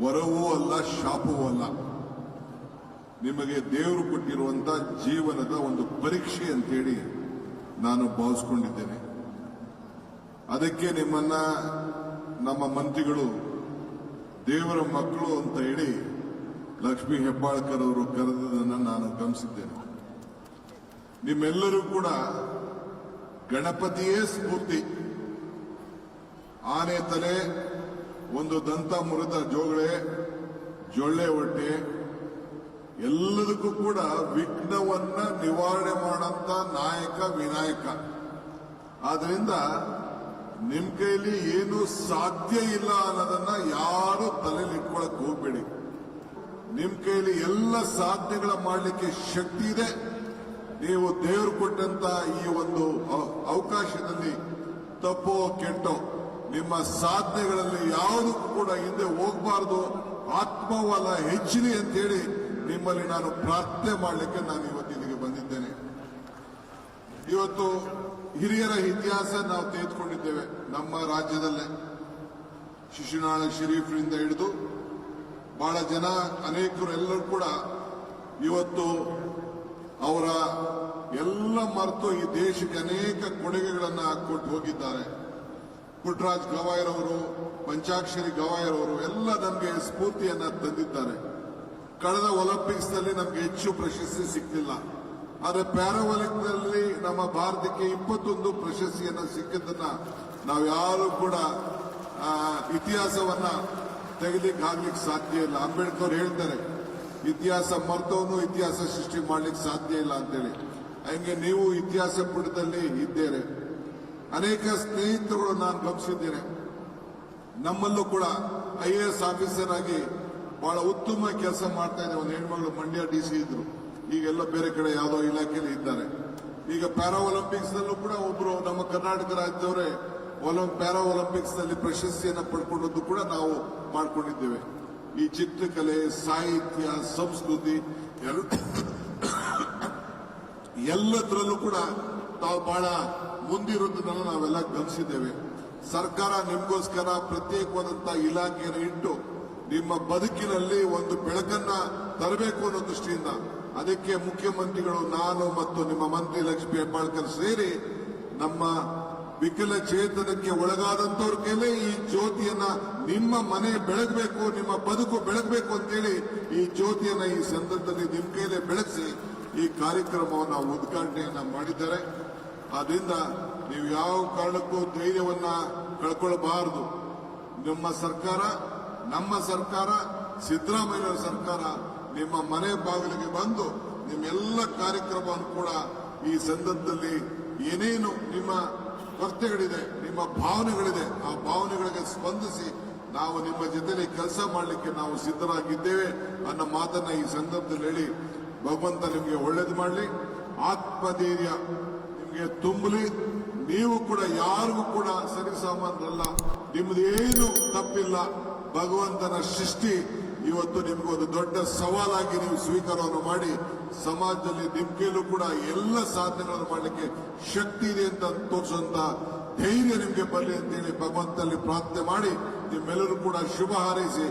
ವರವೂ ಅಲ್ಲ, ಶಾಪವೂ ಅಲ್ಲ. ನಿಮಗೆ ದೇವರು ಕೊಟ್ಟಿರುವಂತ ಜೀವನದ ಒಂದು ಪರೀಕ್ಷೆ ಅಂತೇಳಿ ನಾನು ಭಾವಿಸ್ಕೊಂಡಿದ್ದೇನೆ. ಅದಕ್ಕೆ ನಿಮ್ಮನ್ನ ನಮ್ಮ ಮಂತ್ರಿಗಳು ದೇವರ ಮಕ್ಕಳು ಅಂತ ಹೇಳಿ ಲಕ್ಷ್ಮೀ ಹೆಬ್ಬಾಳ್ಕರ್ ಅವರು ಕರೆದದನ್ನು ನಾನು ಗಮನಿಸಿದ್ದೇನೆ. ನಿಮ್ಮೆಲ್ಲರೂ ಕೂಡ ಗಣಪತಿಯೇ ಸ್ಫೂರ್ತಿ. ಆನೆ ತಲೆ, ಒಂದು ದಂತ ಮುರಿದ ಜೊಳ್ಳೆ ಹೊಟ್ಟೆ, ಎಲ್ಲದಕ್ಕೂ ಕೂಡ ವಿಘ್ನವನ್ನ ನಿವಾರಣೆ ಮಾಡಂತ ನಾಯಕ ವಿನಾಯಕ. ಆದ್ರಿಂದ ನಿಮ್ ಕೈಲಿ ಏನು ಸಾಧ್ಯ ಇಲ್ಲ ಅನ್ನೋದನ್ನ ಯಾರು ತಲೆಯಲ್ಲಿ ಇಟ್ಕೊಳಕ್ ಹೋಗ್ಬೇಡಿ. ನಿಮ್ ಕೈಲಿ ಎಲ್ಲ ಸಾಧನೆಗಳ ಮಾಡಲಿಕ್ಕೆ ಶಕ್ತಿ ಇದೆ. ನೀವು ದೇವರು ಕೊಟ್ಟಂತ ಈ ಒಂದು ಅವಕಾಶದಲ್ಲಿ ತಪ್ಪೋ ಕೆಟ್ಟೋ ನಿಮ್ಮ ಸಾಧನೆಗಳಲ್ಲಿ ಯಾವುದಕ್ಕೂ ಕೂಡ ಹಿಂದೆ ಹೋಗಬಾರದು. ಆತ್ಮವಲ್ಲ ಹೆಚ್ಚಲಿ ಅಂತೇಳಿ ನಿಮ್ಮಲ್ಲಿ ನಾನು ಪ್ರಾರ್ಥನೆ ಮಾಡಲಿಕ್ಕೆ ನಾನು ಇವತ್ತಿಗೆ ಬಂದಿದ್ದೇನೆ. ಇವತ್ತು ಹಿರಿಯರ ಇತಿಹಾಸ ನಾವು ತೆಗೆದುಕೊಂಡಿದ್ದೇವೆ. ನಮ್ಮ ರಾಜ್ಯದಲ್ಲೇ ಶಿಶುನಾಳ ಶರೀಫ್ರಿಂದ ಹಿಡಿದು ಬಹಳ ಜನ ಅನೇಕರು ಎಲ್ಲರೂ ಕೂಡ ಇವತ್ತು ಅವರ ಎಲ್ಲ ಮರೆತು ಈ ದೇಶಕ್ಕೆ ಅನೇಕ ಕೊಡುಗೆಗಳನ್ನು ಕೊಟ್ಟು ಹೋಗಿದ್ದಾರೆ. ಪುಟ್ಟರಾಜ್ ಗವಾಯರ್ ಅವರು, ಪಂಚಾಕ್ಷರಿ ಗವಾಯರ್ ಅವರು ಎಲ್ಲ ನಮಗೆ ಸ್ಫೂರ್ತಿಯನ್ನ ತಂದಿದ್ದಾರೆ. ಕಳೆದ ಒಲಿಂಪಿಕ್ಸ್ ನಲ್ಲಿ ನಮಗೆ ಹೆಚ್ಚು ಪ್ರಶಸ್ತಿ ಸಿಕ್ಕಿಲ್ಲ. ಆದರೆ ಪ್ಯಾರಾಒಲಿಂಪಿಕ್ ನಲ್ಲಿ ನಮ್ಮ ಭಾರತಕ್ಕೆ 21 ಪ್ರಶಸ್ತಿಯನ್ನ ಸಿಕ್ಕಿದ್ದನ್ನ ನಾವು ಯಾರು ಕೂಡ ಇತಿಹಾಸವನ್ನ ತೆಗೆಲಿಕ್ಕೆ ಆಗ್ಲಿಕ್ಕೆ ಸಾಧ್ಯ ಇಲ್ಲ. ಅಂಬೇಡ್ಕರ್ ಹೇಳ್ತಾರೆ, ಇತಿಹಾಸ ಮರ್ತವನು ಇತಿಹಾಸ ಸೃಷ್ಟಿ ಮಾಡ್ಲಿಕ್ಕೆ ಸಾಧ್ಯ ಇಲ್ಲ ಅಂತೇಳಿ. ಹಂಗೆ ನೀವು ಇತಿಹಾಸ ಪುಟದಲ್ಲಿ ಇದ್ದೇನೆ. ಅನೇಕ ಸ್ನೇಹಿತರುಗಳು ನಾನು ಗಮನಿಸಿದ್ದೇನೆ. ನಮ್ಮಲ್ಲೂ ಕೂಡ IAS ಆಫೀಸರ್ ಆಗಿ ಬಹಳ ಉತ್ತಮ ಕೆಲಸ ಮಾಡ್ತಾ ಇದ್ದಾರೆ. ಒಂದು ಹೆಣ್ಮಗಳು ಮಂಡ್ಯ DC ಇದ್ರು, ಈಗೆಲ್ಲ ಬೇರೆ ಕಡೆ ಯಾವುದೋ ಇಲಾಖೆಯಲ್ಲಿ ಇದ್ದಾರೆ. ಈಗ ಪ್ಯಾರಾ ಒಲಿಂಪಿಕ್ಸ್ ನಲ್ಲೂ ಕೂಡ ಒಬ್ರು ನಮ್ಮ ಕರ್ನಾಟಕ ರಾಜ್ಯದವರೇ ಪ್ಯಾರಾ ಒಲಿಂಪಿಕ್ಸ್ ನಲ್ಲಿ ಪ್ರಶಸ್ತಿಯನ್ನು ಪಡ್ಕೊಂಡದ್ದು ಕೂಡ ನಾವು ಮಾಡಿಕೊಂಡಿದ್ದೇವೆ. ಈ ಚಿತ್ರಕಲೆ, ಸಾಹಿತ್ಯ, ಸಂಸ್ಕೃತಿ ಎಲ್ಲದರಲ್ಲೂ ಕೂಡ ತಾವು ಬಹಳ ಮುಂದಿರುವುದನ್ನು ನಾವೆಲ್ಲ ಗಮನಿಸಿದ್ದೇವೆ. ಸರ್ಕಾರ ನಿಮಗೋಸ್ಕರ ಪ್ರತ್ಯೇಕವಾದಂತಹ ಇಲಾಖೆಯನ್ನು ಇಟ್ಟು ನಿಮ್ಮ ಬದುಕಿನಲ್ಲಿ ಒಂದು ಬೆಳಕನ್ನ ತರಬೇಕು ಅನ್ನೋ ದೃಷ್ಟಿಯಿಂದ ಅದಕ್ಕೆ ಮುಖ್ಯಮಂತ್ರಿಗಳು, ನಾನು ಮತ್ತು ನಿಮ್ಮ ಮಂತ್ರಿ ಲಕ್ಷ್ಮೀ ಹೆಬ್ಬಾಳ್ಕರ್ ಸೇರಿ ನಮ್ಮ ವಿಕಲಚೇತನಕ್ಕೆ ಒಳಗಾದಂತವ್ರ ಕೈಲೇ ಈ ಜ್ಯೋತಿಯನ್ನ ನಿಮ್ಮ ಮನೆ ಬೆಳಗಬೇಕು, ನಿಮ್ಮ ಬದುಕು ಬೆಳಗಬೇಕು ಅಂತೇಳಿ ಈ ಜ್ಯೋತಿಯನ್ನ ಈ ಸಂದರ್ಭದಲ್ಲಿ ನಿಮ್ಮ ಕೈಲೇ ಬೆಳಗಿಸಿ ಈ ಕಾರ್ಯಕ್ರಮವನ್ನು ಉದ್ಘಾಟನೆಯನ್ನ ಮಾಡಿದ್ದಾರೆ. ಆದ್ರಿಂದ ನೀವು ಯಾವ ಕಾರಣಕ್ಕೂ ಧೈರ್ಯವನ್ನ ಕಳ್ಕೊಳ್ಬಾರದು. ನಮ್ಮ ಸರ್ಕಾರ ಸಿದ್ದರಾಮಯ್ಯ ಸರ್ಕಾರ ನಿಮ್ಮ ಮನೆ ಬಾಗಿಲಿಗೆ ಬಂದು ನಿಮ್ಮೆಲ್ಲ ಕಾರ್ಯಕ್ರಮವನ್ನು ಕೂಡ ಈ ಸಂದರ್ಭದಲ್ಲಿ ಏನೇನು ನಿಮ್ಮ ಕೊರತೆಗಳಿದೆ, ನಿಮ್ಮ ಭಾವನೆಗಳಿದೆ, ಆ ಭಾವನೆಗಳಿಗೆ ಸ್ಪಂದಿಸಿ ನಾವು ನಿಮ್ಮ ಜೊತೆಲಿ ಕೆಲಸ ಮಾಡಲಿಕ್ಕೆ ನಾವು ಸಿದ್ಧರಾಗಿದ್ದೇವೆ ಅನ್ನೋ ಮಾತನ್ನ ಈ ಸಂದರ್ಭದಲ್ಲಿ ಹೇಳಿ, ಭಗವಂತ ನಿಮಗೆ ಒಳ್ಳೇದು ಮಾಡಲಿ, ಆತ್ಮಧೈರ್ಯ ನಿಮಗೆ ತುಂಬಲಿ. ನೀವು ಕೂಡ ಯಾರಿಗೂ ಕೂಡ ಸರಿಸಾಮಾನ್ಯರಲ್ಲ, ನಿಮ್ದೇನು ತಪ್ಪಿಲ್ಲ. ಭಗವಂತನ ಸೃಷ್ಟಿ ಇವತ್ತು ನಿಮಗೊಂದು ದೊಡ್ಡ ಸವಾಲಾಗಿ ನೀವು ಸ್ವೀಕಾರವನ್ನು ಮಾಡಿ ಸಮಾಜದಲ್ಲಿ ನಿಮ್ಮ ಕೈಲೂ ಕೂಡ ಎಲ್ಲ ಸಾಧನೆಗಳನ್ನು ಮಾಡಲಿಕ್ಕೆ ಶಕ್ತಿ ಇದೆ ಅಂತ ತೋರಿಸುವಂತ ಧೈರ್ಯ ನಿಮಗೆ ಬರಲಿ ಅಂತೇಳಿ ಭಗವಂತನಲ್ಲಿ ಪ್ರಾರ್ಥನೆ ಮಾಡಿ ನಿಮ್ಮೆಲ್ಲರೂ ಕೂಡ ಶುಭ ಹಾರೈಸಿ